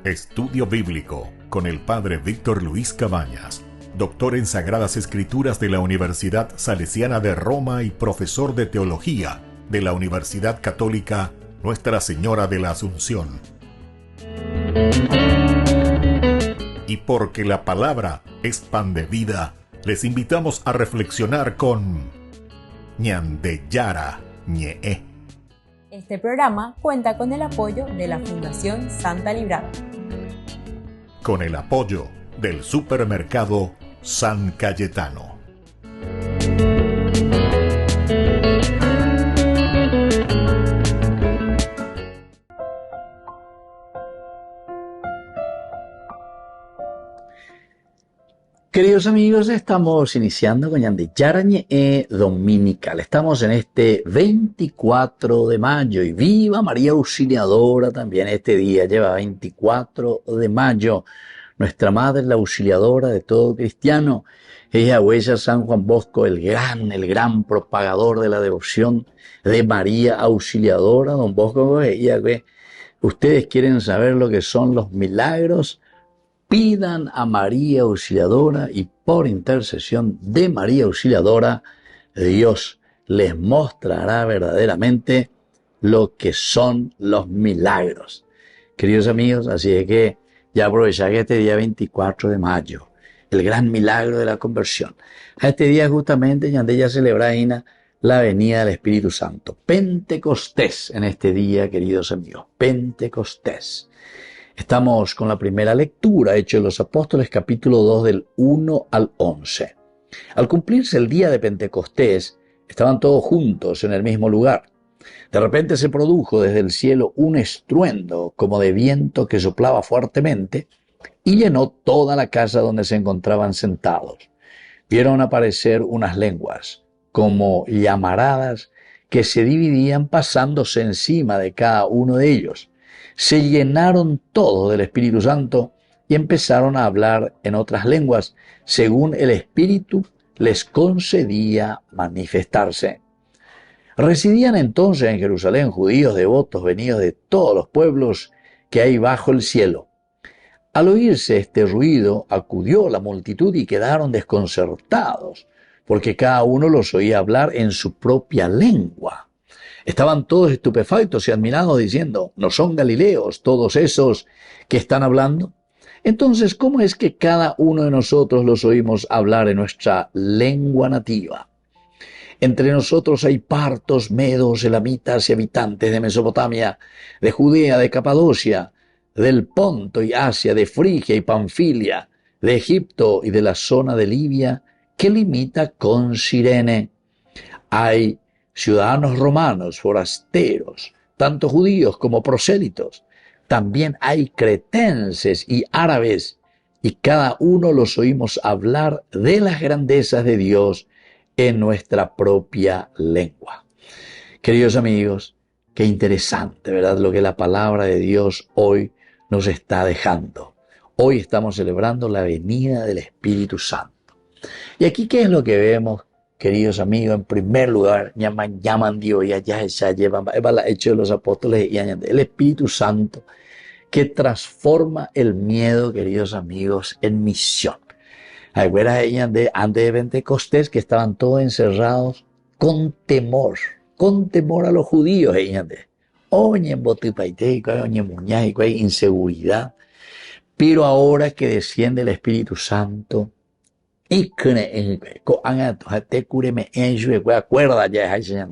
Estudio Bíblico con el Padre Víctor Luis Cabañas, doctor en Sagradas Escrituras de la Universidad Salesiana de Roma y profesor de Teología de la Universidad Católica Nuestra Señora de la Asunción. Y porque la palabra es pan de vida, les invitamos a reflexionar con Ñandeyara Ñe'e. Este programa cuenta con el apoyo de la Fundación Santa Librada. Con el apoyo del Supermercado San Cayetano. Queridos amigos, estamos iniciando con Ñandeyara Ñe'e Dominical. Estamos en este 24 de mayo y viva María Auxiliadora también este día. Lleva 24 de mayo. Nuestra Madre, la Auxiliadora de todo cristiano. Ella huella San Juan Bosco, el gran propagador de la devoción de María Auxiliadora. Don Bosco, ella que ustedes quieren saber lo que son los milagros. Pidan a María Auxiliadora y por intercesión de María Auxiliadora, Dios les mostrará verdaderamente lo que son los milagros. Queridos amigos, así es que ya aprovechar que este día 24 de mayo, el gran milagro de la conversión. A este día justamente Ñandeyara celebra la venida del Espíritu Santo. Pentecostés en este día, queridos amigos. Pentecostés. Estamos con la primera lectura, Hechos de los Apóstoles, capítulo 2, del 1 al 11. Al cumplirse el día de Pentecostés, estaban todos juntos en el mismo lugar. De repente se produjo desde el cielo un estruendo como de viento que soplaba fuertemente y llenó toda la casa donde se encontraban sentados. Vieron aparecer unas lenguas, como llamaradas, que se dividían pasándose encima de cada uno de ellos. Se llenaron todos del Espíritu Santo y empezaron a hablar en otras lenguas, según el Espíritu les concedía manifestarse. Residían entonces en Jerusalén judíos devotos venidos de todos los pueblos que hay bajo el cielo. Al oírse este ruido, acudió la multitud y quedaron desconcertados, porque cada uno los oía hablar en su propia lengua. Estaban todos estupefactos y admirados diciendo, ¿no son galileos todos esos que están hablando? Entonces, ¿cómo es que cada uno de nosotros los oímos hablar en nuestra lengua nativa? Entre nosotros hay partos, medos, elamitas y habitantes de Mesopotamia, de Judea, de Capadocia, del Ponto y Asia, de Frigia y Panfilia, de Egipto y de la zona de Libia, que limita con Cirene. Hay ciudadanos romanos, forasteros, tanto judíos como prosélitos. También hay cretenses y árabes, y cada uno los oímos hablar de las grandezas de Dios en nuestra propia lengua. Queridos amigos, qué interesante, ¿verdad? Lo que la palabra de Dios hoy nos está dejando. Hoy estamos celebrando la venida del Espíritu Santo. Y aquí, ¿qué es lo que vemos? Queridos amigos, en primer lugar, llaman Dios y allá se llevan el Hecho de los Apóstoles y el Espíritu Santo que transforma el miedo, queridos amigos, en misión. Antes de Pentecostés que estaban todos encerrados con temor a los judíos. Hay inseguridad. Pero ahora que desciende el Espíritu Santo,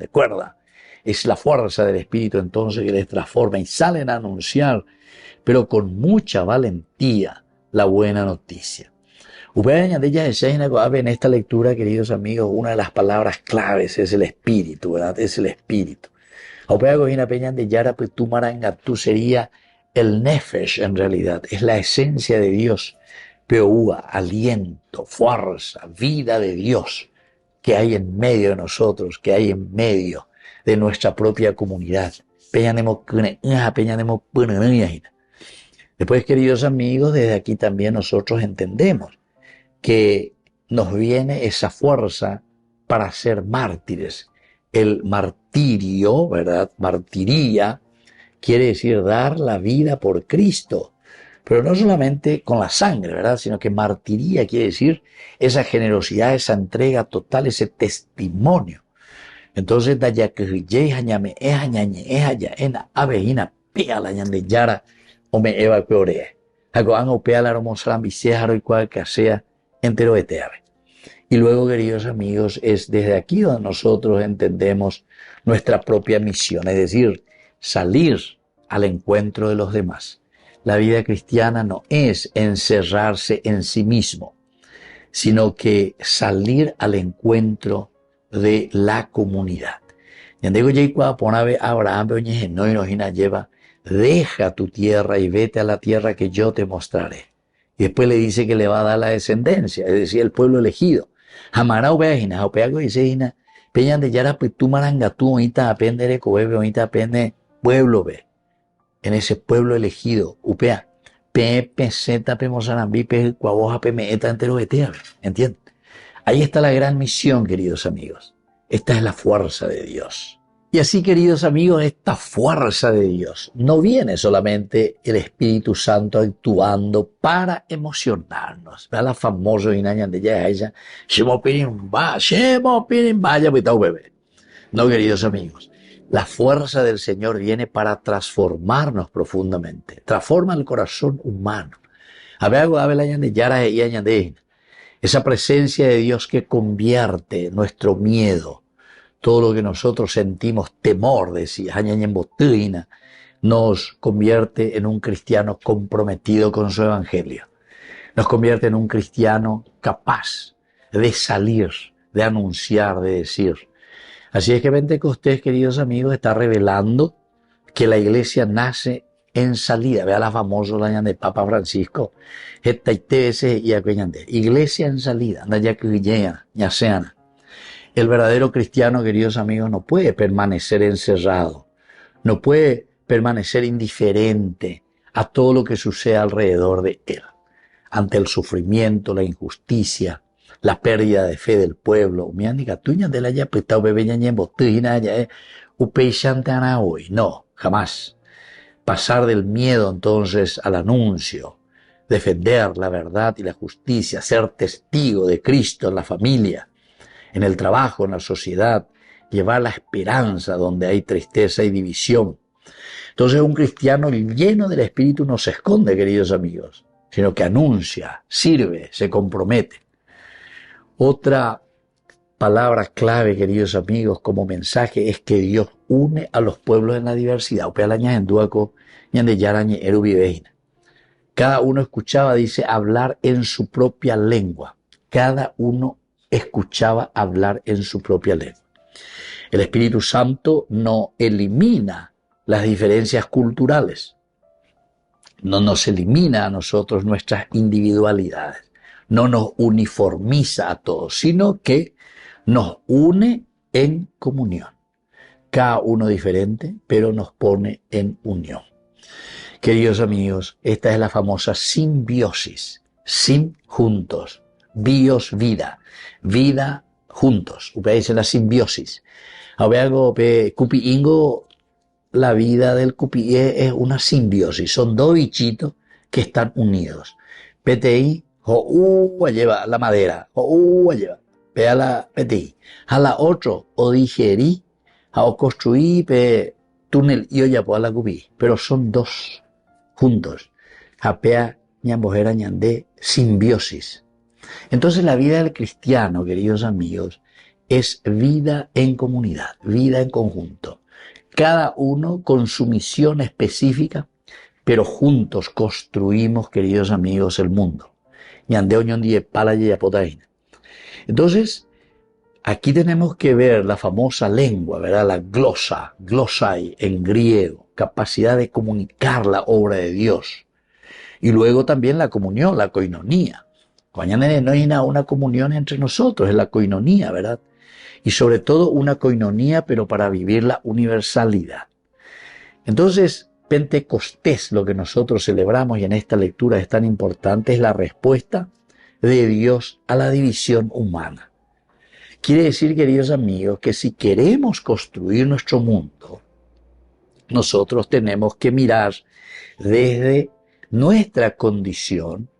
acuerda, es la fuerza del Espíritu entonces que les transforma y salen a anunciar, pero con mucha valentía, la buena noticia. En esta lectura, queridos amigos, una de las palabras claves es el Espíritu, ¿verdad? Es el Espíritu. Tú sería el Nefesh en realidad, es la esencia de Dios. Peúa, aliento, fuerza, vida de Dios que hay en medio de nosotros, que hay en medio de nuestra propia comunidad. Después, queridos amigos, desde aquí también nosotros entendemos que nos viene esa fuerza para ser mártires. El martirio, ¿verdad? Martiría, quiere decir dar la vida por Cristo. Pero no solamente con la sangre, ¿verdad? Sino que martiría quiere decir esa generosidad, esa entrega total, ese testimonio. Entonces, daya que hañame, ena, abejina, pea la ñande yara, o me eva peore. Hago o pea la hermosa ambicejaro y cual que sea entero de teave. Y luego, queridos amigos, es desde aquí donde nosotros entendemos nuestra propia misión, es decir, salir al encuentro de los demás. La vida cristiana no es encerrarse en sí mismo, sino que salir al encuentro de la comunidad. Yandigo Yaycua Ponabe Abraham no y nos lleva, deja tu tierra y vete a la tierra que yo te mostraré. Y después le dice que le va a dar la descendencia, es decir, el pueblo elegido. Jamará oveajina, opeago y seina, peñan de yara pues tú maranga tú ahorita aprende de cobebe, ahorita aprende pueblo ve. En ese pueblo elegido, upea, pepe, zeta, pemosarambí, pe, cuaboja, pemeeta, entero vetea, ¿entienden? Ahí está la gran misión, queridos amigos. Esta es la fuerza de Dios. Y así, queridos amigos, esta fuerza de Dios no viene solamente el Espíritu Santo actuando para emocionarnos. Vea la famosa inaña de ella, vaya, bebé. No, queridos amigos. La fuerza del Señor viene para transformarnos profundamente. Transforma el corazón humano. Esa presencia de Dios que convierte nuestro miedo, todo lo que nosotros sentimos, temor, decía, nos convierte en un cristiano comprometido con su evangelio. Nos convierte en un cristiano capaz de salir, de anunciar, de decir. Así es que Pentecostés, queridos amigos, está revelando que la iglesia nace en salida. Vea la famosa la de Papa Francisco. Iglesia en salida. El verdadero cristiano, queridos amigos, no puede permanecer encerrado. No puede permanecer indiferente a todo lo que sucede alrededor de él. Ante el sufrimiento, la injusticia, la pérdida de fe del pueblo. No, jamás. Pasar del miedo entonces al anuncio, defender la verdad y la justicia, ser testigo de Cristo en la familia, en el trabajo, en la sociedad, llevar la esperanza donde hay tristeza y división. Entonces un cristiano lleno del Espíritu no se esconde, queridos amigos, sino que anuncia, sirve, se compromete. Otra palabra clave, queridos amigos, como mensaje es que Dios une a los pueblos en la diversidad. Cada uno escuchaba, dice, hablar en su propia lengua. Cada uno escuchaba hablar en su propia lengua. El Espíritu Santo no elimina las diferencias culturales. No nos elimina a nosotros nuestras individualidades. No nos uniformiza a todos, sino que nos une en comunión. Cada uno diferente, pero nos pone en unión. Queridos amigos, esta es la famosa simbiosis. Sim, juntos. Bios, vida. Vida, juntos. Usted dice la simbiosis. Cupi ingo, la vida del cupi es una simbiosis. Son dos bichitos que están unidos. PTI, lleva la madera. Lleva. Vea la PTI. A la otro, o digerí, o construí, túnel y olla por la cupi. Pero son dos juntos. Japea, ñambojera, ñandé, simbiosis. Entonces la vida del cristiano, queridos amigos, es vida en comunidad, vida en conjunto. Cada uno con su misión específica, pero juntos construimos, queridos amigos, el mundo. Entonces, aquí tenemos que ver la famosa lengua, ¿verdad? La glosa, glosai en griego, capacidad de comunicar la obra de Dios. Y luego también la comunión, la coinonía. No hay una comunión entre nosotros, es la coinonía, ¿verdad? Y sobre todo una coinonía, pero para vivir la universalidad. Entonces, Pentecostés, lo que nosotros celebramos y en esta lectura es tan importante, es la respuesta de Dios a la división humana. Quiere decir, queridos amigos, que si queremos construir nuestro mundo nosotros tenemos que mirar desde nuestra condición,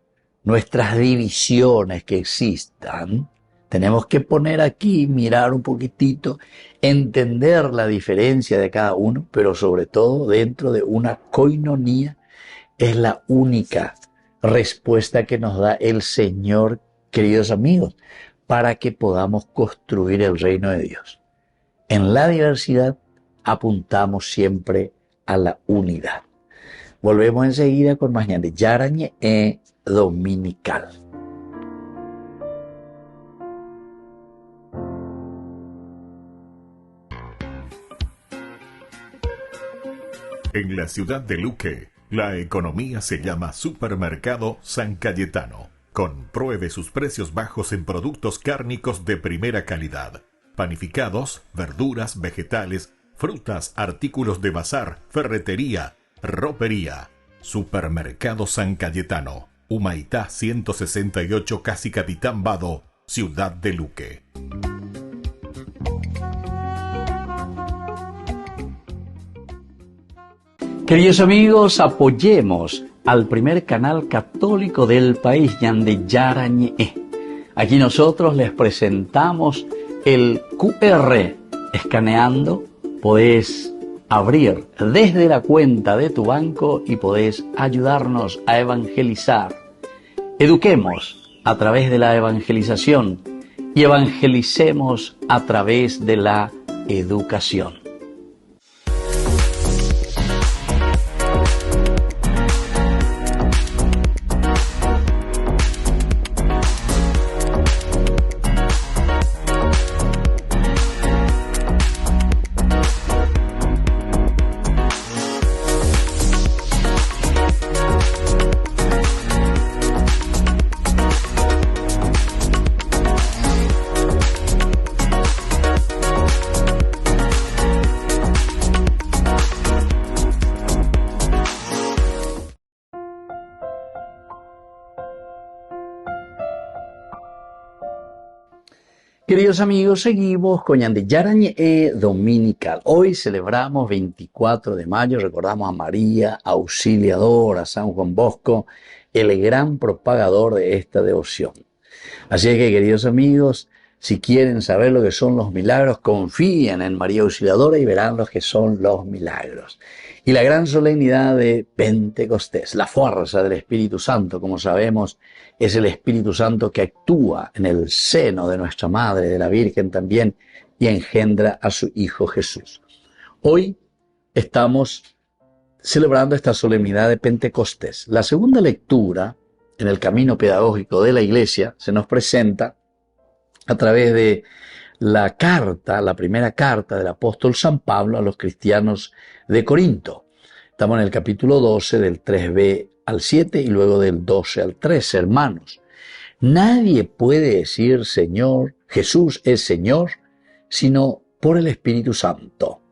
nuestras divisiones que existan. Tenemos que poner aquí, mirar un poquitito, entender la diferencia de cada uno, pero sobre todo dentro de una coinonía. Es la única respuesta que nos da el Señor, queridos amigos, para que podamos construir el reino de Dios. En la diversidad apuntamos siempre a la unidad. Volvemos enseguida con más Ñande Yarañe Dominical. En la ciudad de Luque, la economía se llama Supermercado San Cayetano. Compruebe sus precios bajos en productos cárnicos de primera calidad. Panificados, verduras, vegetales, frutas, artículos de bazar, ferretería, ropería. Supermercado San Cayetano, Humaitá 168, Casi Capitán Vado, ciudad de Luque. Queridos amigos, apoyemos al primer canal católico del país, Ñande Yarañe. Aquí nosotros les presentamos el QR. Escaneando, podés abrir desde la cuenta de tu banco y podés ayudarnos a evangelizar. Eduquemos a través de la evangelización y evangelicemos a través de la educación. Queridos amigos, seguimos con Ñande Yarañe Dominical. Hoy celebramos 24 de mayo, recordamos a María Auxiliadora, a San Juan Bosco, el gran propagador de esta devoción. Así es que, queridos amigos, si quieren saber lo que son los milagros, confíen en María Auxiliadora y verán lo que son los milagros. Y la gran solemnidad de Pentecostés, la fuerza del Espíritu Santo, como sabemos, es el Espíritu Santo que actúa en el seno de nuestra Madre, de la Virgen también, y engendra a su Hijo Jesús. Hoy estamos celebrando esta solemnidad de Pentecostés. La segunda lectura en el camino pedagógico de la Iglesia se nos presenta a través de la carta, la primera carta del apóstol San Pablo a los cristianos de Corinto. Estamos en el capítulo 12 del 3b al 7 y luego del 12 al 13, hermanos. Nadie puede decir Señor, Jesús es Señor, sino por el Espíritu Santo.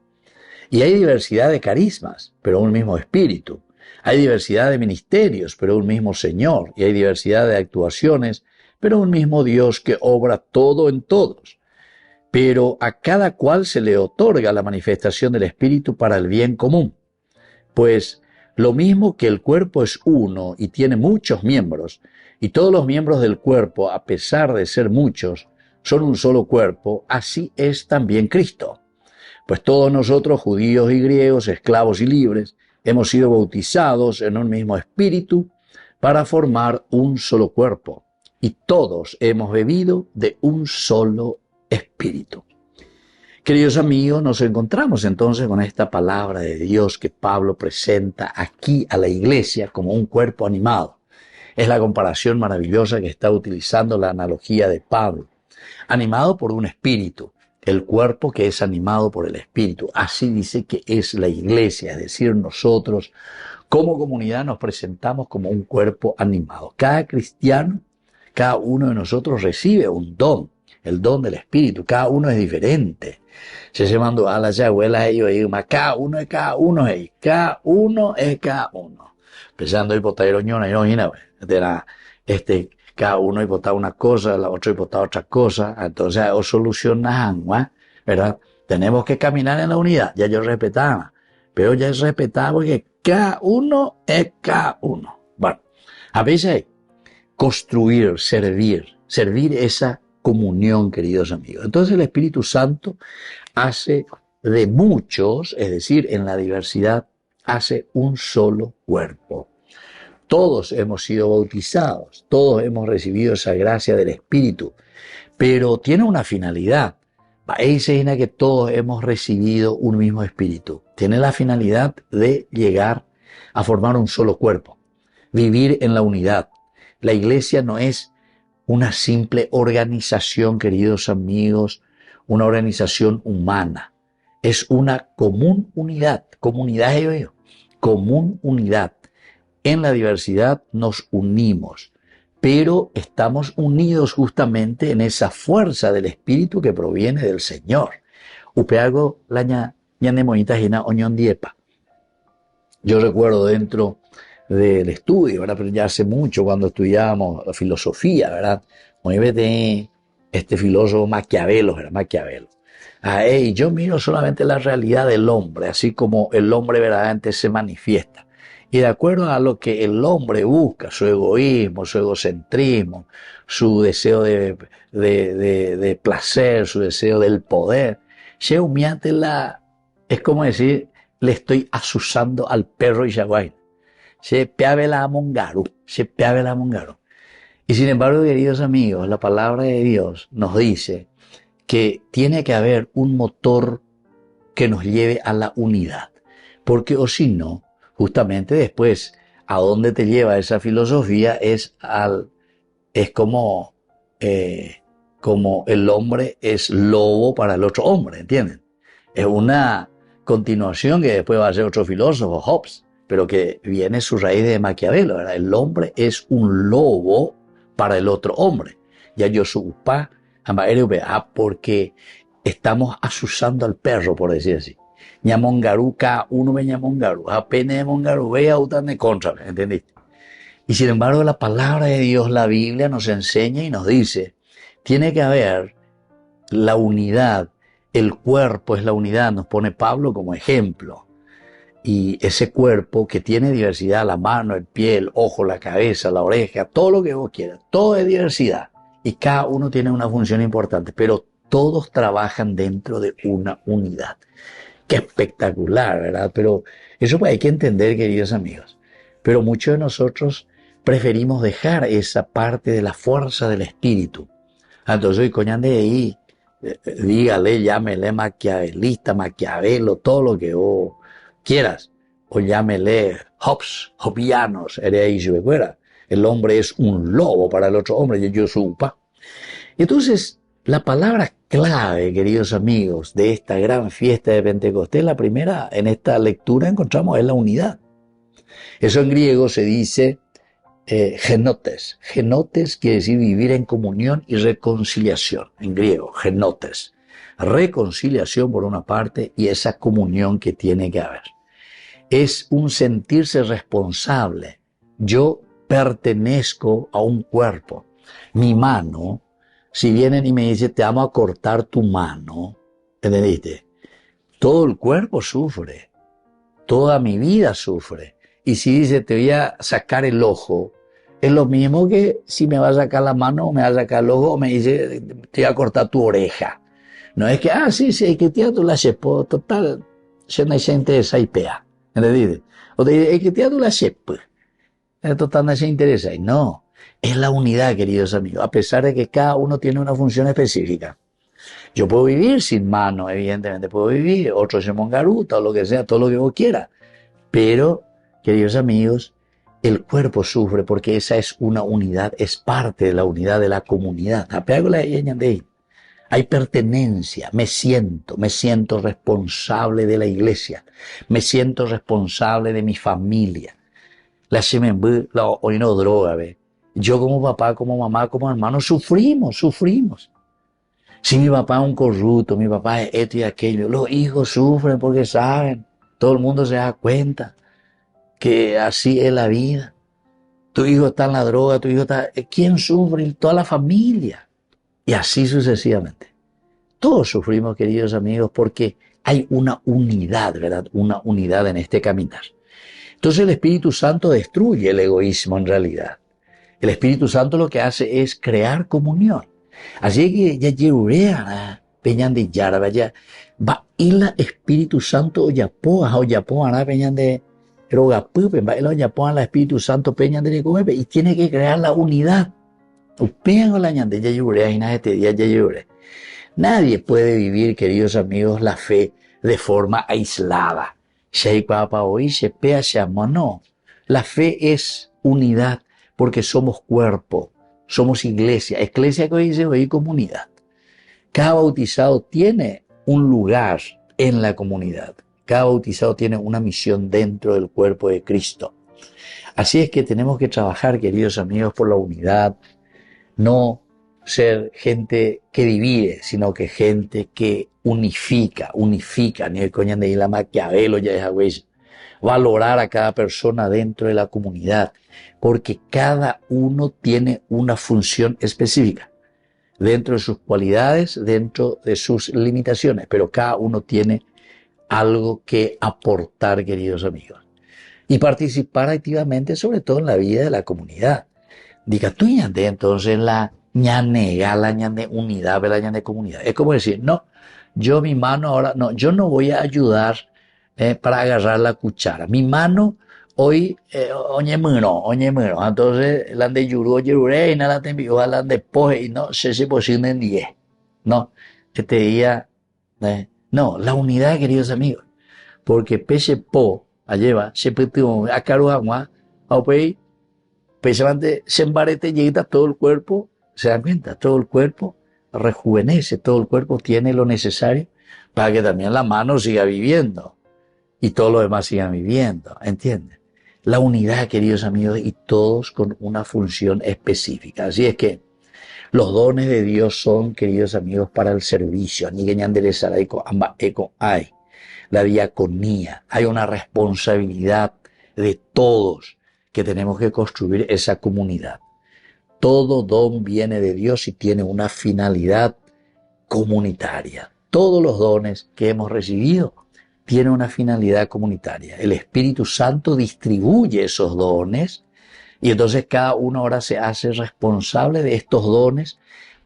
Y hay diversidad de carismas, pero un mismo Espíritu. Hay diversidad de ministerios, pero un mismo Señor. Y hay diversidad de actuaciones, pero un mismo Dios que obra todo en todos. Pero a cada cual se le otorga la manifestación del Espíritu para el bien común. Pues lo mismo que el cuerpo es uno y tiene muchos miembros, y todos los miembros del cuerpo, a pesar de ser muchos, son un solo cuerpo, así es también Cristo. Pues todos nosotros, judíos y griegos, esclavos y libres, hemos sido bautizados en un mismo espíritu para formar un solo cuerpo, y todos hemos bebido de un solo espíritu. Queridos amigos, nos encontramos entonces con esta palabra de Dios que Pablo presenta aquí a la iglesia como un cuerpo animado. Es la comparación maravillosa que está utilizando la analogía de Pablo. Animado por un espíritu, el cuerpo que es animado por el espíritu. Así dice que es la iglesia, es decir, nosotros como comunidad nos presentamos como un cuerpo animado. Cada cristiano, cada uno de nosotros recibe un don, el don del espíritu. Cada uno es diferente. Se llamando a la abuela ellos, cada uno es cada uno, cada uno es cada uno. Pensando y potero ñona, cada uno hipotar una cosa, la otra hipotar otra cosa, entonces o solucionan, ¿verdad? Tenemos que caminar en la unidad, ya yo respetaba, pero ya es respetado porque cada uno es cada uno. Bueno, a veces construir, servir esa comunión, queridos amigos. Entonces el Espíritu Santo hace de muchos, es decir, en la diversidad, hace un solo cuerpo. Todos hemos sido bautizados, todos hemos recibido esa gracia del Espíritu, pero tiene una finalidad. Ahí dice que todos hemos recibido un mismo Espíritu. Tiene la finalidad de llegar a formar un solo cuerpo, vivir en la unidad. La iglesia no es una simple organización, queridos amigos, una organización humana. Es una común unidad, común unidad. En la diversidad nos unimos, pero estamos unidos justamente en esa fuerza del Espíritu que proviene del Señor. Upeago la ñanemoita jina oñón diepa. Yo recuerdo dentro del estudio, ¿verdad? Pero ya hace mucho cuando estudiábamos la filosofía, ¿verdad? Muy de este filósofo Maquiavelo, ¿verdad? Maquiavelo. Y yo miro solamente la realidad del hombre, así como el hombre verdaderamente se manifiesta. Y de acuerdo a lo que el hombre busca, su egoísmo, su egocentrismo, su deseo de placer, su deseo del poder, es como decir, le estoy asusando al perro Ishaguay. Se peabela a mongaru. Y sin embargo, queridos amigos, la palabra de Dios nos dice que tiene que haber un motor que nos lleve a la unidad. Porque o si no, justamente después, a dónde te lleva esa filosofía es como el hombre es lobo para el otro hombre, ¿entienden? Es una continuación que después va a ser otro filósofo, Hobbes, pero que viene su raíz de Maquiavelo, ¿verdad? El hombre es un lobo para el otro hombre. Ya yo supa, porque estamos asusando al perro, por decir así. Ñamongaru, cada uno ve ñamongaru, apenas ñamongaru, ve a utan de contra, ¿entendiste? Y sin embargo, la palabra de Dios, la Biblia, nos enseña y nos dice, tiene que haber la unidad, el cuerpo es la unidad, nos pone Pablo como ejemplo. Y ese cuerpo que tiene diversidad, la mano, el pie, el ojo, la cabeza, la oreja, todo lo que vos quieras, todo es diversidad. Y cada uno tiene una función importante, pero todos trabajan dentro de una unidad. Qué espectacular, ¿verdad? Pero eso hay que entender, queridos amigos. Pero muchos de nosotros preferimos dejar esa parte de la fuerza del espíritu. Entonces, coñan de ahí, dígale, llámele maquiavelista, Maquiavelo, todo lo que vos quieras. O llámele hobbianos, el hombre es un lobo para el otro hombre, yo supa. Entonces, la palabra clave, queridos amigos, de esta gran fiesta de Pentecostés, la primera en esta lectura encontramos es la unidad. Eso en griego se dice genotes. Genotes quiere decir vivir en comunión y reconciliación. En griego, genotes. Reconciliación por una parte y esa comunión que tiene que haber. Es un sentirse responsable. Yo pertenezco a un cuerpo. Mi mano, si vienen y me dicen, te vamos a cortar tu mano, ¿entendiste? Todo el cuerpo sufre, toda mi vida sufre. Y si dice, te voy a sacar el ojo, es lo mismo que si me va a sacar la mano o me va a sacar el ojo o me dice, te voy a cortar tu oreja. No es que, sí, que tú la sepo, total, se no hay gente esa y pea, ¿entendiste? O te dice, que tú la sepo, total, no se interesa. Y no. Es la unidad, queridos amigos, a pesar de que cada uno tiene una función específica. Yo puedo vivir sin mano, evidentemente puedo vivir, otro se mongaruta o lo que sea, todo lo que vos quieras. Pero, queridos amigos, el cuerpo sufre porque esa es una unidad, es parte de la unidad de la comunidad. Hay pertenencia, me siento responsable de la iglesia, me siento responsable de mi familia. La shemembú, la oino droga, ve. Yo como papá, como mamá, como hermano, sufrimos. Si mi papá es un corrupto, mi papá es esto y aquello, los hijos sufren porque saben, todo el mundo se da cuenta que así es la vida. Tu hijo está en la droga, tu hijo está... ¿Quién sufre? Toda la familia. Y así sucesivamente. Todos sufrimos, queridos amigos, porque hay una unidad, ¿verdad? Una unidad en este caminar. Entonces el Espíritu Santo destruye el egoísmo en realidad. El Espíritu Santo lo que hace es crear comunión. Así que ya llegué peñan de yarba ya va y la Espíritu Santo ya poa peñan de roga pupe va y ya poa la Espíritu Santo peñan de come y tiene que crear la unidad. Upean con la ñande ya llegué y nada este día ya llegué. Nadie puede vivir, queridos amigos, la fe de forma aislada. No. La fe es unidad porque somos cuerpo, somos iglesia. Iglesia que hoy dice hoy comunidad. Cada bautizado tiene un lugar en la comunidad. Cada bautizado tiene una misión dentro del cuerpo de Cristo. Así es que tenemos que trabajar, queridos amigos, por la unidad. No ser gente que divide, sino que gente que unifica. Ni el coñan de la Maquiavelo ya es agüey. Valorar a cada persona dentro de la comunidad, porque cada uno tiene una función específica, dentro de sus cualidades, dentro de sus limitaciones, pero cada uno tiene algo que aportar, queridos amigos, y participar activamente, sobre todo en la vida de la comunidad. Diga tú ñande, entonces la ñanega, la ñande unidad, la ñande comunidad. Es como decir, no, yo mi mano ahora, no, yo no voy a ayudar para agarrar la cuchara. Mi mano hoy, oñe mano. Entonces, la de yuru, yurure, y nada te envió, la de poje, y no sé si posible en 10. No, este día, no, la unidad, queridos amigos. Porque pese po, alleva, se petuó, a caro agua, a pues, pesamente, se embarete, llega todo el cuerpo, se dan cuenta, todo el cuerpo rejuvenece, todo el cuerpo tiene lo necesario para que también la mano siga viviendo. Y todos los demás sigan viviendo, ¿entienden? La unidad, queridos amigos, y todos con una función específica. Así es que los dones de Dios son, queridos amigos, para el servicio. La diaconía. Hay una responsabilidad de todos que tenemos que construir esa comunidad. Todo don viene de Dios y tiene una finalidad comunitaria. Todos los dones que hemos recibido tiene una finalidad comunitaria. El Espíritu Santo distribuye esos dones y entonces cada uno ahora se hace responsable de estos dones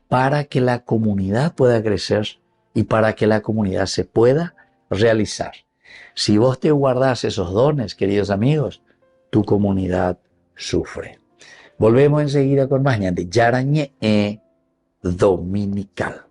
para que la comunidad pueda crecer y para que la comunidad se pueda realizar. Si vos te guardás esos dones, queridos amigos, tu comunidad sufre. Volvemos enseguida con más ñande Yarañe Dominical.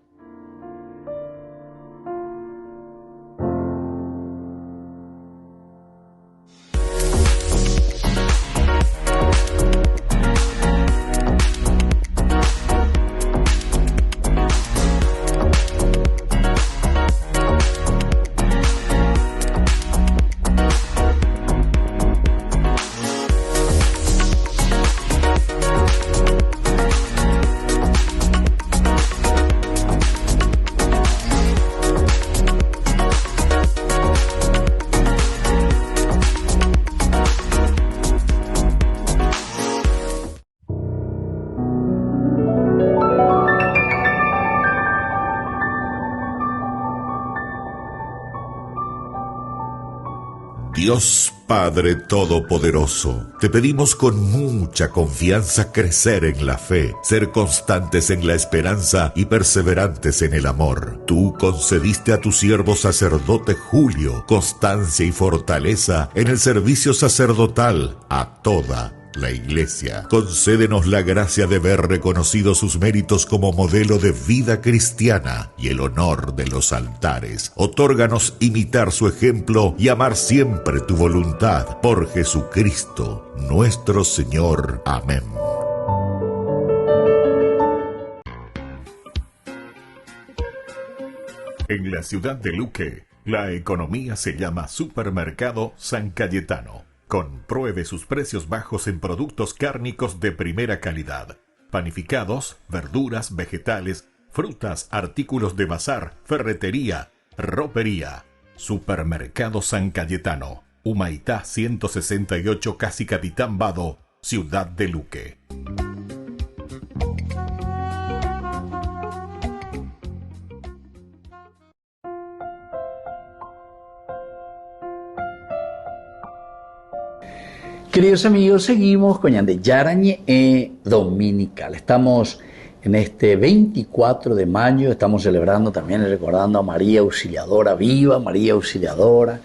Dios Padre Todopoderoso, te pedimos con mucha confianza crecer en la fe, ser constantes en la esperanza y perseverantes en el amor. Tú concediste a tu siervo sacerdote Julio constancia y fortaleza en el servicio sacerdotal a toda la Iglesia. Concédenos la gracia de ver reconocidos sus méritos como modelo de vida cristiana y el honor de los altares. Otórganos imitar su ejemplo y amar siempre tu voluntad. Por Jesucristo, nuestro Señor. Amén. En la ciudad de Luque, la economía se llama Supermercado San Cayetano. Compruebe sus precios bajos en productos cárnicos de primera calidad. Panificados, verduras, vegetales, frutas, artículos de bazar, ferretería, ropería. Supermercado San Cayetano. Humaitá 168, Casi Capitán Vado, Ciudad de Luque. Queridos amigos, seguimos con Yande Yarañe Dominical. Estamos en este 24 de mayo, estamos celebrando también y recordando a María Auxiliadora. ¡Viva María Auxiliadora!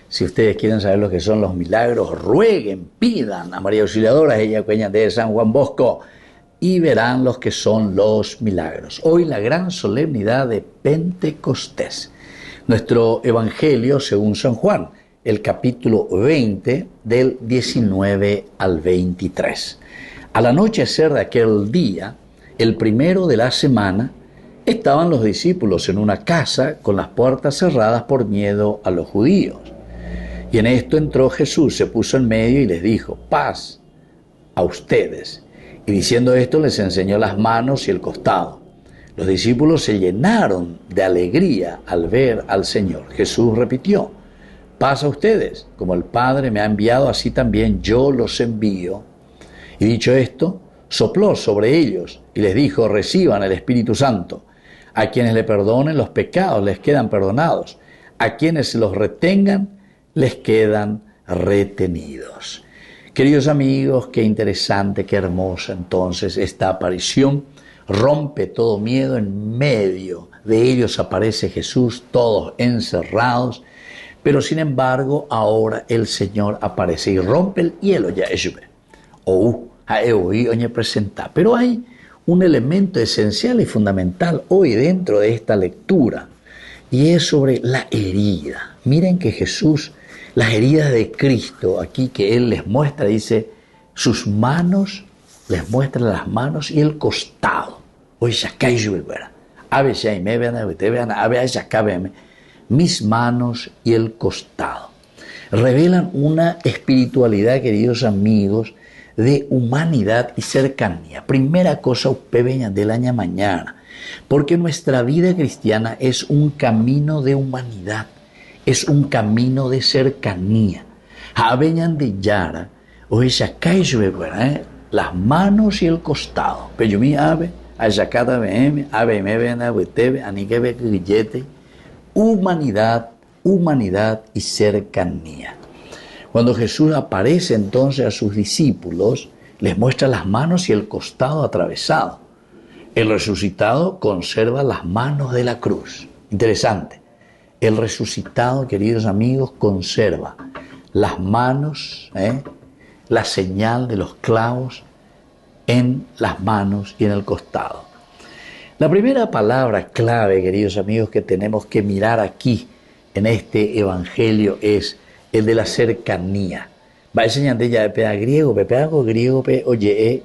Si ustedes quieren saber lo que son los milagros, rueguen, pidan a María Auxiliadora, ella cuña de San Juan Bosco, y verán los que son los milagros. Hoy la gran solemnidad de Pentecostés. Nuestro Evangelio según San Juan, el capítulo 20 del 19 al 23. Al anochecer de aquel día, el primero de la semana, estaban los discípulos en una casa con las puertas cerradas por miedo a los judíos. Y en esto entró Jesús, se puso en medio y les dijo: paz a ustedes. Y diciendo esto les enseñó las manos y el costado. Los discípulos se llenaron de alegría al ver al Señor. Jesús repitió: paz a ustedes, como el Padre me ha enviado, así también yo los envío. Y dicho esto, sopló sobre ellos y les dijo: reciban el Espíritu Santo. A quienes le perdonen los pecados les quedan perdonados. A quienes los retengan les quedan retenidos. Queridos amigos, qué interesante, qué hermosa entonces esta aparición. Rompe todo miedo, en medio de ellos aparece Jesús, todos encerrados. Pero sin embargo, ahora el Señor aparece y rompe el hielo ya. Pero hay un elemento esencial y fundamental hoy dentro de esta lectura, y es sobre la herida. Miren que Jesús, las heridas de Cristo, aquí que Él les muestra, dice, sus manos, les muestra las manos y el costado. Mis manos y el costado. Revelan una espiritualidad, queridos amigos, de humanidad y cercanía. Primera cosa, upebeña del año mañana, porque nuestra vida cristiana es un camino de humanidad, es un camino de cercanía. Aveñan de Yara, o esa las manos y el costado. Pero mi ave, ayacada bm, ave me ven a wetebe, aniquebe grillete. Humanidad, humanidad y cercanía. Cuando Jesús aparece entonces a sus discípulos, les muestra las manos y el costado atravesado. El resucitado conserva las manos de la cruz. Interesante. El resucitado, queridos amigos, conserva las manos, la señal de los clavos en las manos y en el costado. La primera palabra clave, queridos amigos, que tenemos que mirar aquí en este evangelio es el de la cercanía. Va a enseñar de ella de griego, oye,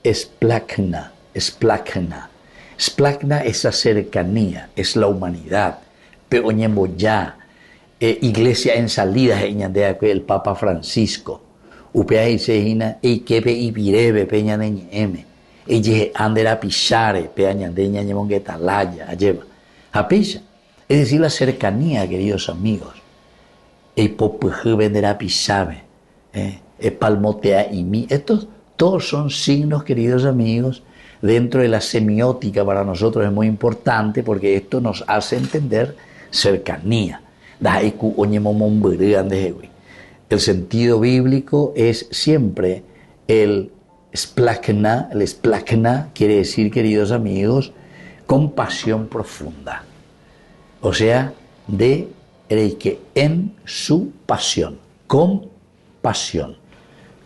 esplakna. Esplakna es la cercanía, es la humanidad. Peoñembo ya, iglesia en salida, el Papa Francisco. Upea y seina, y kepe y pirebe, peña neñeme. Ella andera pisare, peañandeña ñemonguetalaya, lleva. Apisha. Es decir, la cercanía, queridos amigos. El popujú venderá pisabe, el palmotea y mi. Estos todos son signos, queridos amigos, dentro de la semiótica. Para nosotros es muy importante porque esto nos hace entender cercanía. El sentido bíblico es siempre el esplakna. El esplakna quiere decir, queridos amigos, compasión profunda. O sea, de que en su pasión, con pasión.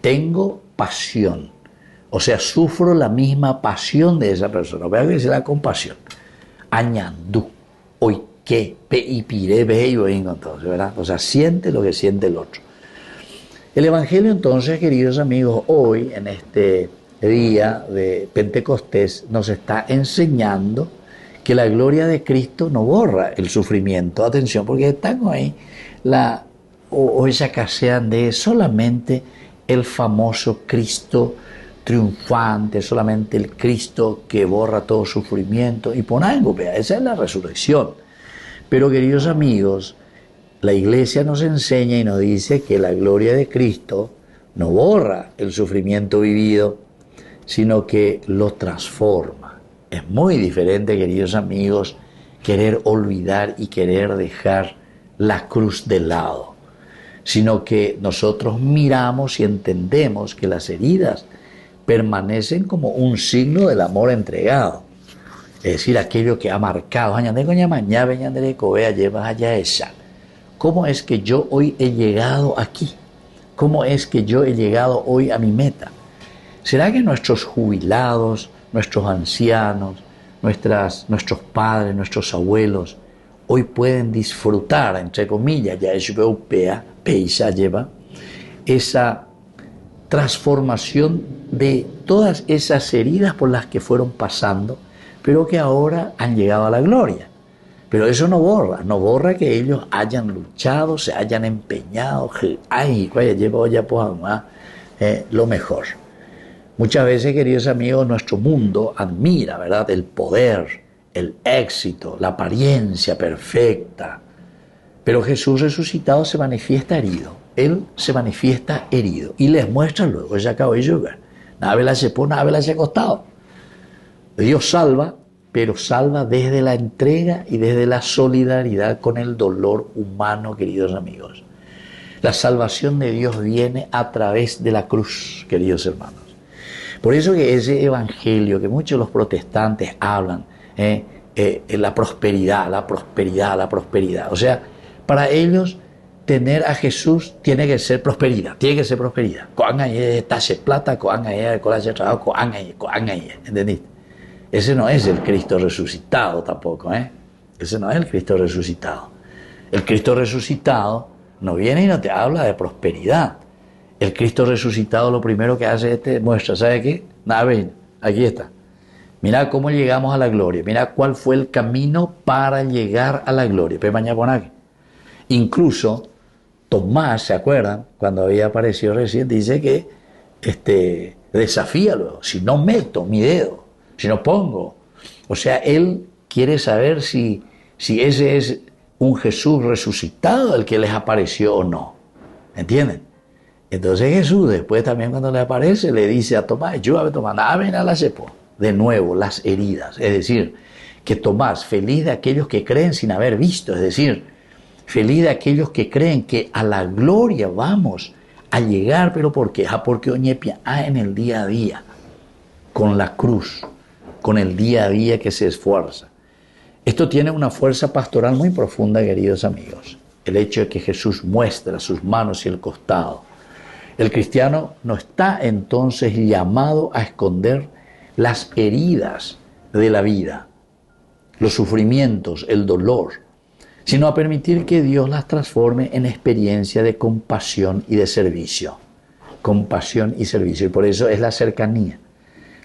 Tengo pasión. O sea, sufro la misma pasión de esa persona. Vea que es la compasión. Añandú, hoy que, pe y pire, ve y entonces, ¿verdad? O sea, siente lo que siente el otro. El Evangelio entonces, queridos amigos, hoy en este día de Pentecostés nos está enseñando que la gloria de Cristo no borra el sufrimiento. Atención, porque están ahí esa casean de solamente el famoso Cristo triunfante, solamente el Cristo que borra todo sufrimiento. Y por algo, esa es la resurrección. Pero, queridos amigos, la Iglesia nos enseña y nos dice que la gloria de Cristo no borra el sufrimiento vivido, sino que lo transforma. Es muy diferente, queridos amigos, querer olvidar y querer dejar la cruz de lado. sino que nosotros miramos y entendemos que las heridas permanecen como un signo del amor entregado. Es decir, aquello que ha marcado. ¿Cómo es que yo hoy he llegado aquí? ¿Cómo es que yo he llegado hoy a mi meta? ¿Será que nuestros jubilados, nuestros ancianos, nuestros padres, nuestros abuelos, hoy pueden disfrutar, entre comillas, esa transformación de todas esas heridas por las que fueron pasando, pero que ahora han llegado a la gloria? Pero eso no borra que ellos hayan luchado, se hayan empeñado, lo mejor. Muchas veces, queridos amigos, nuestro mundo admira, ¿verdad?, el poder, el éxito, la apariencia perfecta. Pero Jesús resucitado se manifiesta herido. Él se manifiesta herido y les muestra luego, ya acabó de llover. Nada se pone, nada se ha acostado. Dios salva, pero salva desde la entrega y desde la solidaridad con el dolor humano, queridos amigos. La salvación de Dios viene a través de la cruz, queridos hermanos. Por eso que ese evangelio que muchos de los protestantes hablan, la prosperidad. O sea, para ellos tener a Jesús tiene que ser prosperidad. Plata, ¿entendiste? Ese no es el Cristo resucitado tampoco, Ese no es el Cristo resucitado. El Cristo resucitado no viene y no te habla de prosperidad. El Cristo resucitado lo primero que hace es te muestra, ¿sabe qué? Nada, ven, aquí está. Mira cómo llegamos a la gloria. Mira cuál fue el camino para llegar a la gloria. Incluso Tomás, ¿se acuerdan? Cuando había aparecido recién, dice que desafía luego. Si no meto mi dedo, si no pongo. O sea, él quiere saber si ese es un Jesús resucitado el que les apareció o no. ¿Entienden? Entonces Jesús después también cuando le aparece le dice a Tomás, de nuevo las heridas. Es decir, que Tomás, feliz de aquellos que creen sin haber visto, es decir, feliz de aquellos que creen que a la gloria vamos a llegar, pero ¿por qué? Porque oñepia en el día a día, con la cruz, con el día a día que se esfuerza. Esto tiene una fuerza pastoral muy profunda, queridos amigos. El hecho de que Jesús muestra sus manos y el costado. El cristiano no está entonces llamado a esconder las heridas de la vida, los sufrimientos, el dolor, sino a permitir que Dios las transforme en experiencia de compasión y de servicio. Compasión y servicio. Y por eso es la cercanía.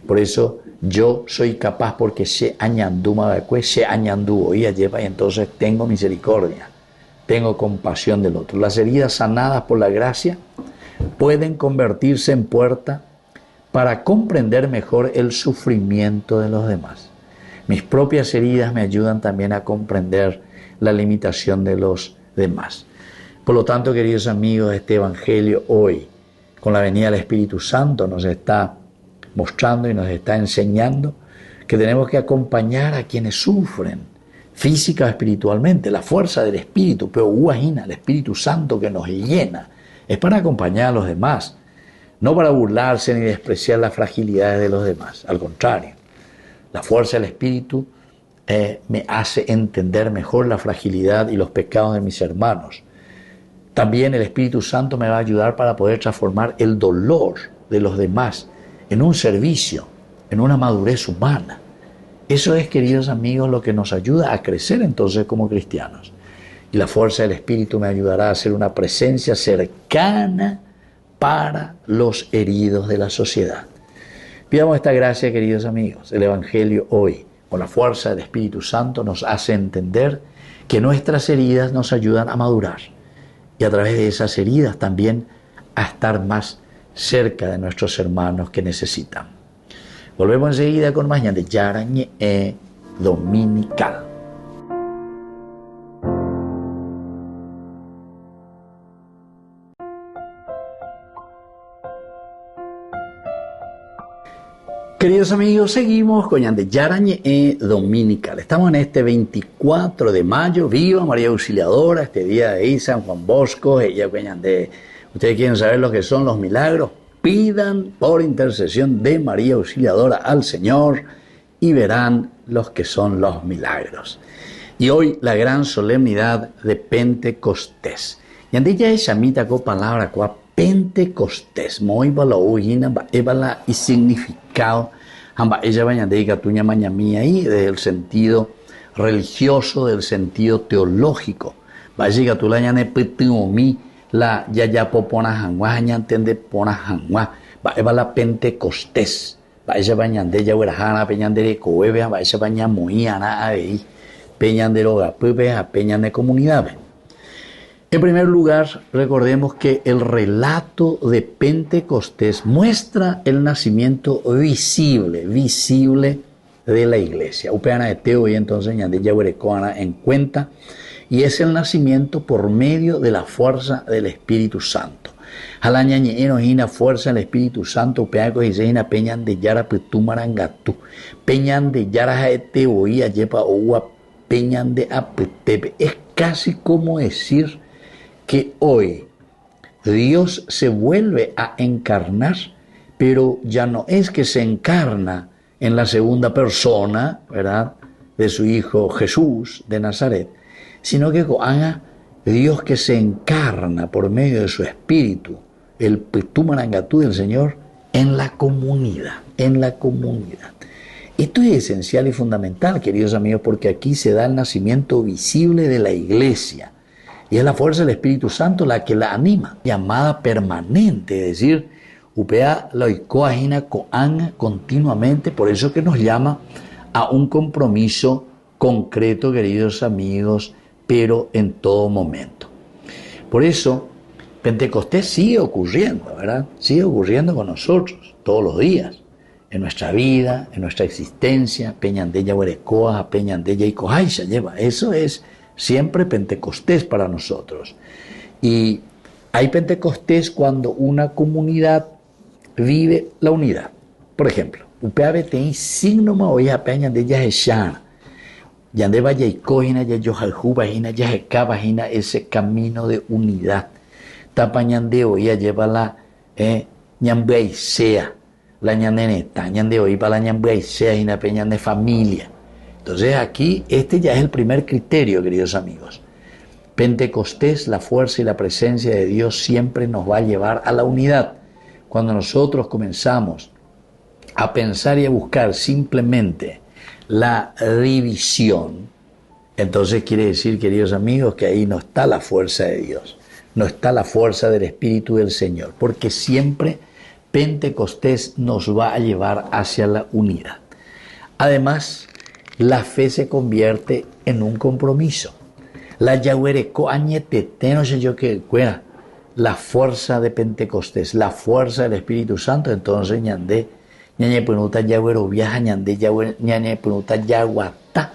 Por eso yo soy capaz porque se añanduma se añanduo y entonces tengo misericordia, tengo compasión del otro. Las heridas sanadas por la gracia pueden convertirse en puerta para comprender mejor el sufrimiento de los demás. Mis propias heridas me ayudan también a comprender la limitación de los demás. Por lo tanto, queridos amigos, este evangelio hoy, con la venida del Espíritu Santo, nos está mostrando y nos está enseñando que tenemos que acompañar a quienes sufren, física o espiritualmente. La fuerza del Espíritu, pero el Espíritu Santo que nos llena, es para acompañar a los demás, no para burlarse ni despreciar las fragilidades de los demás. Al contrario, la fuerza del Espíritu me hace entender mejor la fragilidad y los pecados de mis hermanos. También el Espíritu Santo me va a ayudar para poder transformar el dolor de los demás en un servicio, en una madurez humana. Eso es, queridos amigos, lo que nos ayuda a crecer entonces como cristianos. Y la fuerza del Espíritu me ayudará a ser una presencia cercana para los heridos de la sociedad. Pidamos esta gracia, queridos amigos. El Evangelio hoy, con la fuerza del Espíritu Santo, nos hace entender que nuestras heridas nos ayudan a madurar. Y a través de esas heridas también a estar más cerca de nuestros hermanos que necesitan. Volvemos enseguida con más de Yarañe Dominical. Queridos amigos, seguimos con Yande Yarañe Dominical. Estamos en este 24 de mayo. Viva María Auxiliadora, este día de ahí, San Juan Bosco. Ella, ustedes quieren saber lo que son los milagros, pidan por intercesión de María Auxiliadora al Señor y verán los que son los milagros. Y hoy la gran solemnidad de Pentecostés. Yande ya es amita con palabra cual Pentecostés, muy balaujina, ebala y significado, amba ella baña de gatuña mañamía ahí, del sentido religioso, del sentido teológico. Vaya gatulaña ne petiomi, la ya popona jangua, ya entiende pona jangua, va ebala Pentecostés, vaya baña de ya urajana, peñan de coebe, vaya baña muy ana ahí, peñan de roga, pepe, a peñan de comunidad. En primer lugar, recordemos que el relato de Pentecostés muestra el nacimiento visible de la iglesia. Upeana de Teo y entonces Ñande Yahuerecoana en cuenta, y es el nacimiento por medio de la fuerza del Espíritu Santo. Jalaña ñeñeno hina fuerza del Espíritu Santo, upeaco y seina peñan de yara petumarangatu, peñan de yara jaeteo y ayepa oua, peñan de apetepe. Es casi como decir que hoy Dios se vuelve a encarnar, pero ya no es que se encarna en la segunda persona, ¿verdad?, de su Hijo Jesús de Nazaret, sino que haga Dios que se encarna por medio de su Espíritu, el Petumarangatú del Señor, en la comunidad, Esto es esencial y fundamental, queridos amigos, porque aquí se da el nacimiento visible de la iglesia. Y es la fuerza del Espíritu Santo la que la anima, llamada permanente, es decir, upea loicoagina coanga continuamente, por eso que nos llama a un compromiso concreto, queridos amigos, pero en todo momento. Por eso, Pentecostés sigue ocurriendo, ¿verdad? Sigue ocurriendo con nosotros, todos los días, en nuestra vida, en nuestra existencia, peñandella huerecoa, peñandella y cojaisha lleva, eso es siempre Pentecostés para nosotros. Y hay Pentecostés cuando una comunidad vive la unidad. Por ejemplo, upeave tem signo maoya peña de yaheshana. Yande vaya y cojina ya yojaljuba hina yahekaba hina ese camino de unidad. Tapañande oya lleva la ñambeisea, la ñaneneta, ñande oya para la ñambeisea hina peña de familia. Entonces aquí este ya es el primer criterio, queridos amigos. Pentecostés, la fuerza y la presencia de Dios siempre nos va a llevar a la unidad. Cuando nosotros comenzamos a pensar y a buscar simplemente la división, entonces quiere decir, queridos amigos, que ahí no está la fuerza de Dios, no está la fuerza del Espíritu del Señor, porque siempre Pentecostés nos va a llevar hacia la unidad. Además, la fe se convierte en un compromiso. La yahuereco añetete, no sé yo qué cuera, la fuerza de Pentecostés, la fuerza del Espíritu Santo, entonces ñande, ñañe penuta yahuero viaja, ñañe penuta yahuatá,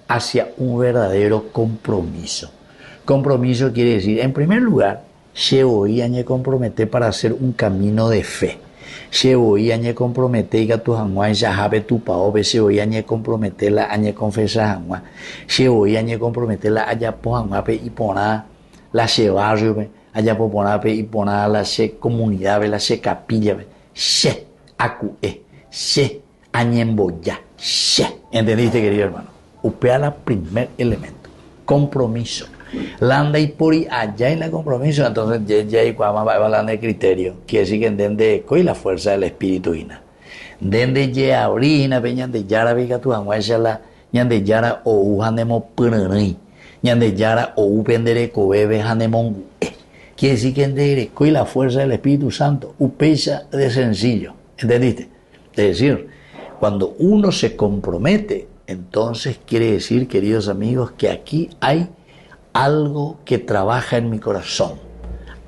hacia un verdadero compromiso. Compromiso quiere decir, en primer lugar, se voy a comprometer para hacer un camino de fe. Se voy a comprometer que tu hanguay ya habe tu paobe, se voy a comprometer la añe confesa hanguay, se voy a comprometer la allá po hanguape y poner la se barrio, allá po ponape y poner la se comunidad, la se capilla, se acue, se añemboya, se. ¿Entendiste, querido hermano? Upea la primer elemento, compromiso. Landa y puri allá en la compromiso, entonces ya y cuando va hablando de criterio, quiere decir que entiende y la fuerza del Espíritu ina. Dende ya orina peñan de yara viga tu anguaya la ñan de yara o ujanemo punani, ñan de yara o upendere cobebe janemon. Quiere decir que entiende y la fuerza del Espíritu Santo, upecha de sencillo, ¿entendiste? Es decir, cuando uno se compromete, entonces quiere decir, queridos amigos, que aquí hay algo que trabaja en mi corazón,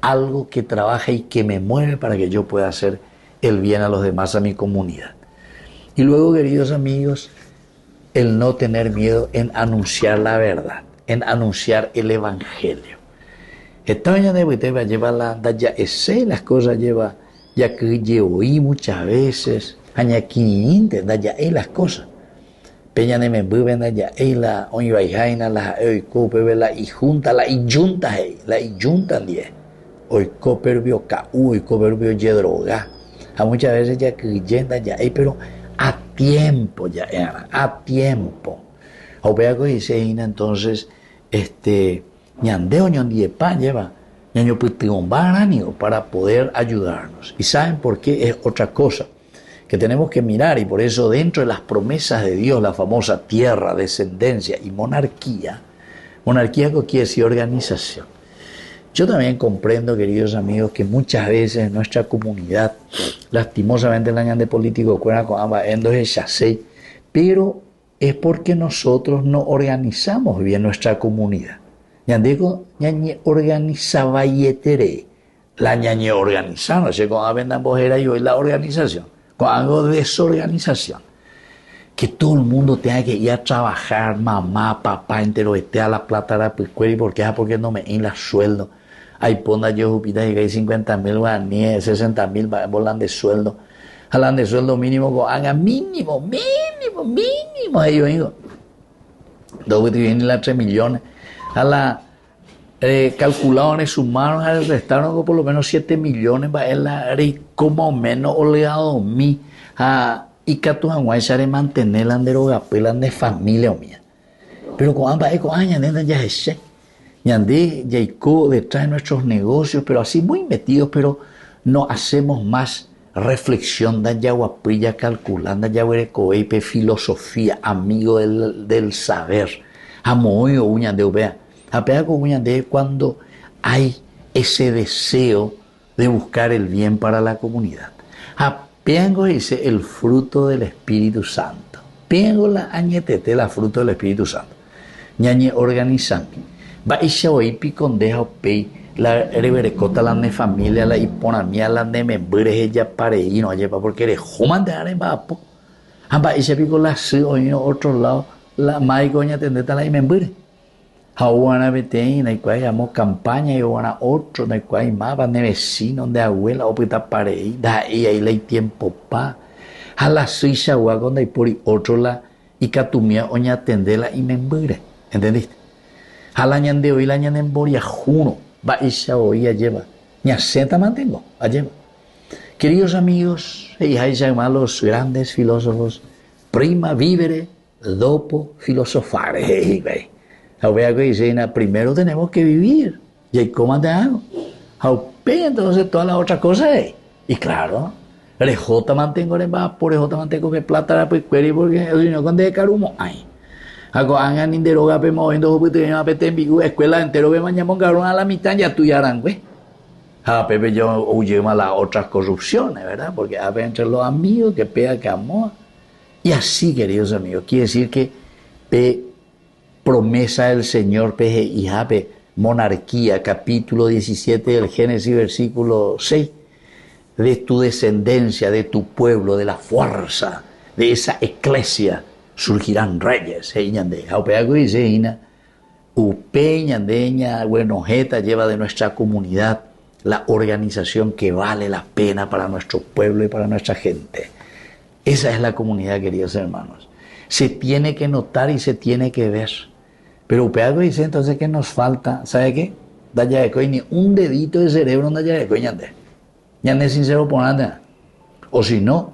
algo que trabaja y que me mueve para que yo pueda hacer el bien a los demás, a mi comunidad. Y luego, queridos amigos, el no tener miedo en anunciar la verdad, en anunciar el Evangelio. Esta mañana lleva la anda ya ese, las cosas lleva, ya que yo oí muchas veces, añaquinte, ya las cosas. Peña de me buben ya la oivajaina la oikope la y junta la y junta 10. Oikoperbio ka oikoperbio ye droga. A muchas veces ya que yenda ya pero a tiempo ya era, a tiempo. O vea que dice entonces ñandeo ñandiepa lleva ñaño putionbaranio para poder ayudarnos. Y saben por qué es otra cosa que tenemos que mirar, y por eso dentro de las promesas de Dios, la famosa tierra, descendencia y monarquía que quiere decir organización. Yo también comprendo, queridos amigos, que muchas veces en nuestra comunidad, lastimosamente la de político cuena con ambas endos pero es porque nosotros no organizamos bien nuestra comunidad. Ñandeko ñañe organizaba yetere, la ñañe organizada, no sé cómo vendan bojera y hoy la organización. Con algo de desorganización, que todo el mundo tenga que ir a trabajar, mamá, papá, entero, a la plata, la pescuera, y porque no me en la sueldo. Ahí ponda yo, Jupita, y hay 50,000 guaraníes, 60,000 volan de sueldo. Hablan de sueldo mínimo, haga mínimo. Ahí yo digo, 3 millones. A la calcularon, sumaron, restaron por lo menos 7 millones, va en la como menos oleado mi y que tu anguay de mantener la derogapelan de familia mía. Pero con ambas años ya es ñandé yaico detrás de nuestros negocios, pero así muy metidos, pero no hacemos más reflexión da yaguapilla calculando yaguerecoeipe filosofía, amigo del saber. Amoyo uña de vea. Apea con uña de cuando hay ese deseo de buscar el bien para la comunidad. Apeango dice el fruto del Espíritu Santo. Piengo la añetete la fruto del Espíritu Santo. Ñañe organizando. Va y se oipi con deja pei la reverecota la de familia la hiponamia la de membres ella pareí no lleva porque eres joman de are vapo. Amba y se pico la se oído otro lado la maigoña tendeta la y membres. Ahora veteina y cual llamó campaña y ahora otro de cual más van de vecinos de abuela o pita pareí da y ahí le tiempo pa a la suiza guagonda y por otro la y catumia oña tendela y membres. ¿Entendiste? A la ñan de hoy la ñan en boria juno va y se oía lleva ña senta mantengo a lleva. Queridos amigos y hay llamar los grandes filósofos prima vivere dopo filosofare. Ahora que dice, primero tenemos que vivir. ¿Y cómo te hago? Entonces todas las otras cosas. Y claro, rejota mantengo en vapor, rejota mantengo que plata la pescuera, porque si no, cuando de carumo, ay. Hago hagan inderoga, pe moviendo, porque te apete en vigu, escuela entero, ve mañana cabrón a la mitad, ya tú ya harán, güey. Pepe yo huye más las otras corrupciones, ¿verdad? Porque entre los amigos que pega que amor. Y así, queridos amigos, quiere decir que promesa del Señor, peje y jape, monarquía, capítulo 17 del Génesis, versículo 6, de tu descendencia, de tu pueblo, de la fuerza, de esa eclesia, surgirán reyes. Jaupeago y Zeina, Upeñandeña, bueno, Jeta lleva de nuestra comunidad la organización que vale la pena para nuestro pueblo y para nuestra gente. Esa es la comunidad, queridos hermanos. Se tiene que notar y se tiene que ver. Pero Upeago dice entonces que nos falta, ¿sabe qué? Dayaecoy ni un dedito de cerebro en Dayaecoy ñande. Ñande sincero por nada. O si no,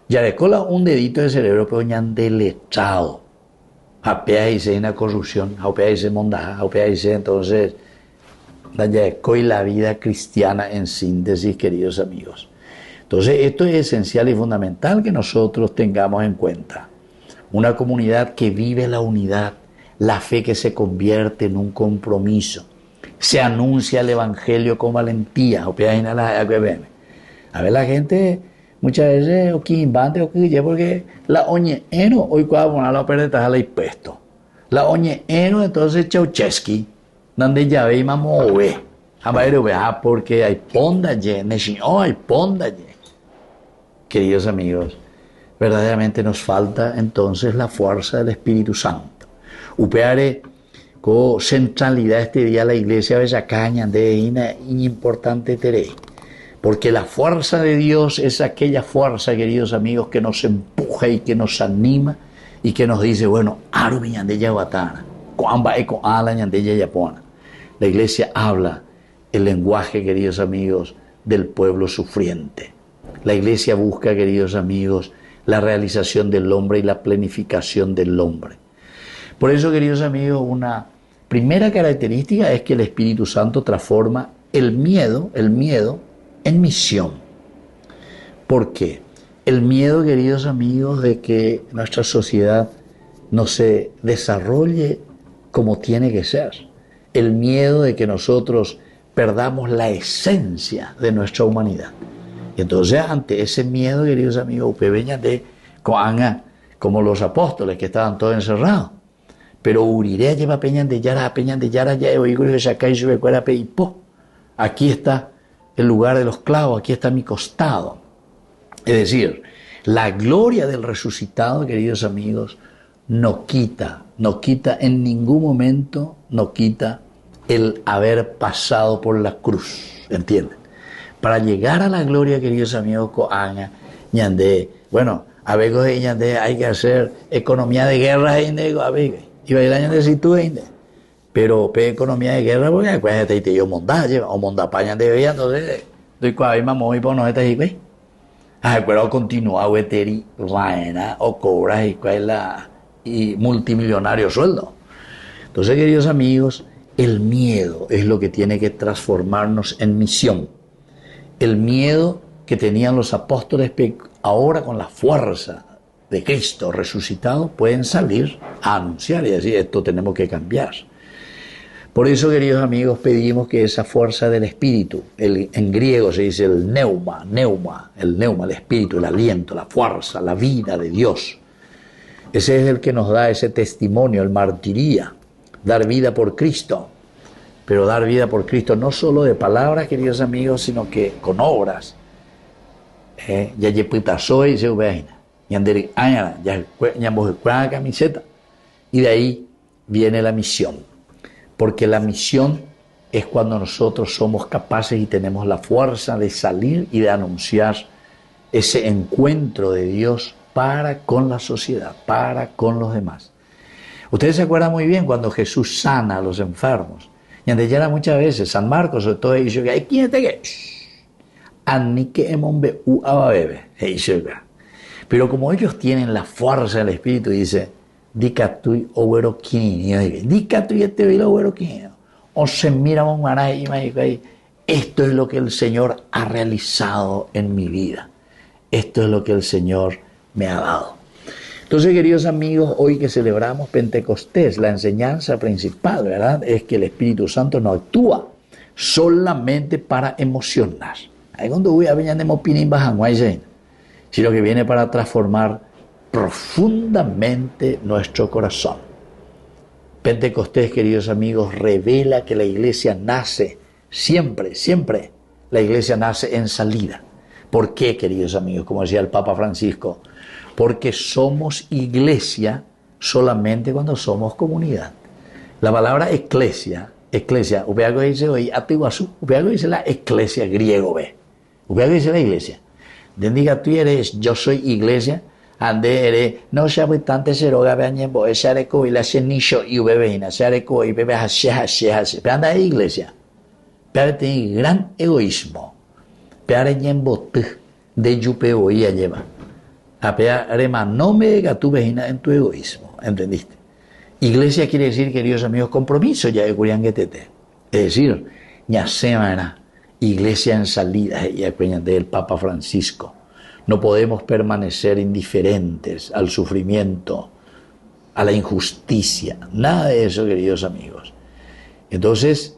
Yarecola un dedito de cerebro, pero ñande letrado. Apea dice una corrupción, apea dice mondaja, apea dice entonces Dayaecoy la vida cristiana en síntesis, queridos amigos. Entonces esto es esencial y fundamental que nosotros tengamos en cuenta. Una comunidad que vive la unidad, la fe que se convierte en un compromiso. Se anuncia el evangelio con valentía. A ver, la gente muchas veces, o que invante, o que ya, porque la oñeeno, hoy cuando van a la pereta, la impuesto. La oñeeno, entonces Ceausescu, donde ya ve y mamove. Porque hay ponda ye, hay ponda ye. Queridos amigos, verdaderamente nos falta entonces la fuerza del Espíritu Santo. Upeare con centralidad este día la iglesia bellacaña de una importante tere. Porque la fuerza de Dios es aquella fuerza, queridos amigos, que nos empuja y que nos anima y que nos dice, bueno, aru ñandeya batana, cuamba eco ala ñandeya yapona. La iglesia habla el lenguaje, queridos amigos, del pueblo sufriente. La iglesia busca, queridos amigos, la realización del hombre y la planificación del hombre. Por eso, queridos amigos, una primera característica es que el Espíritu Santo transforma el miedo en misión. ¿Por qué? El miedo, queridos amigos, de que nuestra sociedad no se desarrolle como tiene que ser. El miedo de que nosotros perdamos la esencia de nuestra humanidad. Y entonces, ante ese miedo, queridos amigos, usted venía de como los apóstoles que estaban todos encerrados. Pero Urirea lleva peñan de yara, ya oigo y sacáis y recuerda peipo. Aquí está el lugar de los clavos, aquí está mi costado. Es decir, la gloria del resucitado, queridos amigos, no quita en ningún momento, no quita el haber pasado por la cruz, ¿entienden? Para llegar a la gloria, queridos amigos, bueno, a veces hay que hacer economía de guerra, y bailar de situ, pero economía de guerra, porque acuérdate te yo montaje, o montapaña de veía, entonces, doy cuál vez mamó y por no estar ahí, pero continúa, güeteri, vaina, o cobras y multimillonario sueldo. Entonces, queridos amigos, el miedo es lo que tiene que transformarnos en misión. El miedo que tenían los apóstoles, ahora con la fuerza de Cristo resucitado, pueden salir a anunciar y decir, esto tenemos que cambiar. Por eso, queridos amigos, pedimos que esa fuerza del Espíritu, en griego se dice el neuma, el Espíritu, el aliento, la fuerza, la vida de Dios. Ese es el que nos da ese testimonio, el martiría, dar vida por Cristo. Pero dar vida por Cristo no solo de palabras, queridos amigos, sino que con obras. Ya soy, se uveina. Ya camiseta. Y de ahí viene la misión. Porque la misión es cuando nosotros somos capaces y tenemos la fuerza de salir y de anunciar ese encuentro de Dios para con la sociedad, para con los demás. Ustedes se acuerdan muy bien cuando Jesús sana a los enfermos. Y antes ya era muchas veces, San Marcos, sobre todo, dice que ¿quién está que? Anike emombe u ababebe. Pero como ellos tienen la fuerza del Espíritu, dice, dicatui oguero quinio, dicatui este vilo oguero quinio. O se mira un maray y esto es lo que el Señor ha realizado en mi vida. Esto es lo que el Señor me ha dado. Entonces, queridos amigos, hoy que celebramos Pentecostés, la enseñanza principal, ¿verdad?, es que el Espíritu Santo no actúa solamente para emocionar. Ahí cuando voy a venir de mopinin bajanguay, sino que viene para transformar profundamente nuestro corazón. Pentecostés, queridos amigos, revela que la iglesia nace siempre, la iglesia nace en salida. ¿Por qué, queridos amigos? Como decía el Papa Francisco, porque somos iglesia solamente cuando somos comunidad. La palabra eclesia, upeago dice hoy, atiguazú, upeago dice la eclesia griego, ve. Upeago dice la iglesia. Diga tú eres, yo soy iglesia, ande eres, no se habitante seroga veañembo, ese areco y la senisho y ubeveina, se areco y bebe hashe. Pero anda iglesia. Pero tiene gran egoísmo. Pero ñembo de yupeo y lleva. Arema, no me diga tu vejina en tu egoísmo, ¿entendiste? Iglesia quiere decir, queridos amigos, compromiso ya de Curianguetete. Es decir, ya semana, iglesia en salida, ya del Papa Francisco. No podemos permanecer indiferentes al sufrimiento, a la injusticia, nada de eso, queridos amigos. Entonces,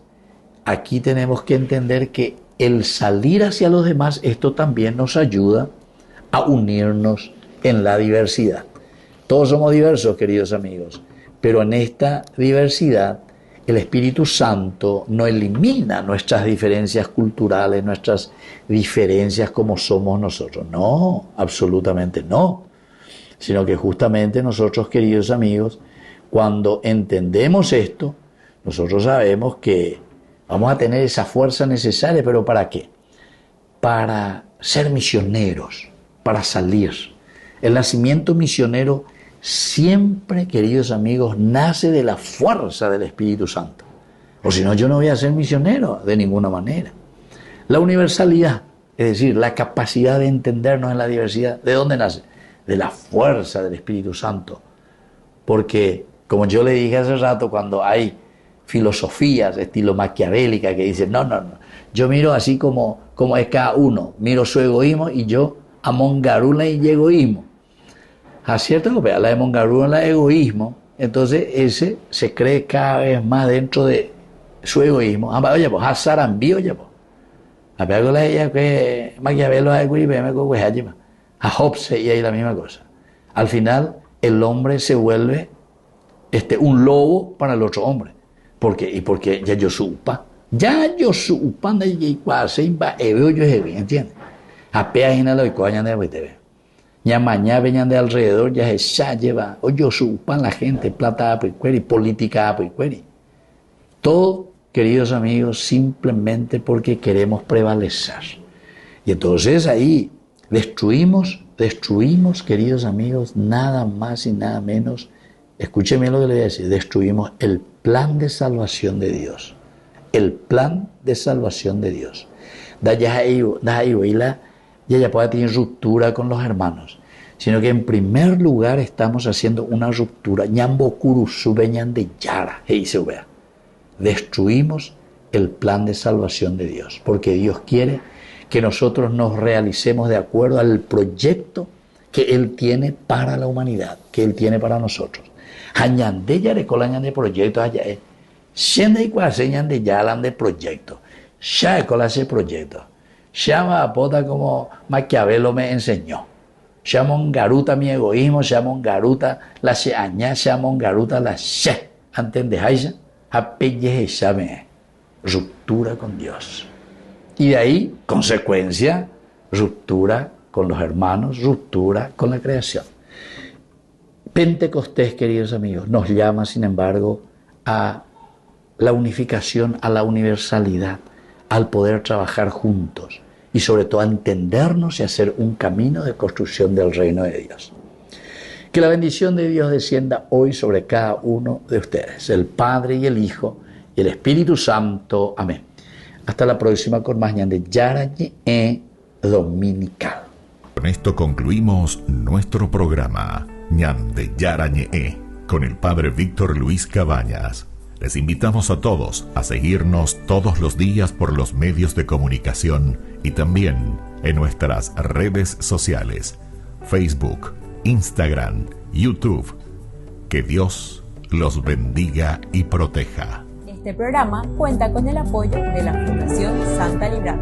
aquí tenemos que entender que el salir hacia los demás, esto también nos ayuda a unirnos en la diversidad. Todos somos diversos, queridos amigos, pero en esta diversidad el Espíritu Santo no elimina nuestras diferencias culturales, nuestras diferencias como somos nosotros. No, absolutamente no. Sino que justamente nosotros, queridos amigos, cuando entendemos esto, nosotros sabemos que vamos a tener esa fuerza necesaria, pero ¿para qué? para ser misioneros, para salir. El nacimiento misionero siempre, queridos amigos, nace de la fuerza del Espíritu Santo. O si no, yo no voy a ser misionero de ninguna manera. La universalidad, es decir, la capacidad de entendernos en la diversidad, ¿de dónde nace? De la fuerza del Espíritu Santo. Porque, como yo le dije hace rato, cuando hay filosofías estilo maquiavélica que dicen, no, yo miro así como es cada uno, miro su egoísmo y yo amongarula y egoísmo. ¿A cierto? La amongarula, el egoísmo, entonces ese se cree cada vez más dentro de su egoísmo. Oye, pues, a Sarambí, oye, pues. A Pérgola ella que Maquiavelo a Equilibreme con Huejayima. A Hobbes y ahí la misma cosa. Al final, el hombre se vuelve un lobo para el otro hombre. ¿Por qué? Y porque ya yo supa, anda y cuase va veo yo ¿entiendes? A peajina lo y coñan de TV. Ya mañana venían de alrededor, ya se lleva, o yo supan la gente, plata a picueri, política a picueri. Todo, queridos amigos, simplemente porque queremos prevalecer. Y entonces ahí destruimos, queridos amigos, nada más y nada menos. Escúcheme lo que le voy a decir. Destruimos el plan de salvación de Dios. El plan de salvación de Dios. Ya puede tener ruptura con los hermanos. Sino que en primer lugar estamos haciendo una ruptura. Destruimos el plan de salvación de Dios. Porque Dios quiere que nosotros nos realicemos de acuerdo al proyecto que Él tiene para la humanidad, que Él tiene para nosotros. Hañande ya de cola de proyecto allá siendo y cuaseñan de ya de proyecto ya de cola ese proyecto llama a pota como Maquiavelo me enseñó llama garuta mi egoísmo llama garuta la se aña llama garuta la se antes de haya a pelle llame ruptura con Dios y de ahí consecuencia ruptura con los hermanos, ruptura con la creación. Pentecostés, queridos amigos, nos llama, sin embargo, a la unificación, a la universalidad, al poder trabajar juntos y sobre todo a entendernos y hacer un camino de construcción del reino de Dios. Que la bendición de Dios descienda hoy sobre cada uno de ustedes, el Padre y el Hijo y el Espíritu Santo. Amén. Hasta la próxima con más de Yarañe Dominical. Con esto concluimos nuestro programa Ñande Yarañe con el Padre Víctor Luis Cabañas. Les invitamos a todos a seguirnos todos los días por los medios de comunicación y también en nuestras redes sociales, Facebook, Instagram, YouTube. Que Dios los bendiga y proteja. Este programa cuenta con el apoyo de la Fundación Santa Librada.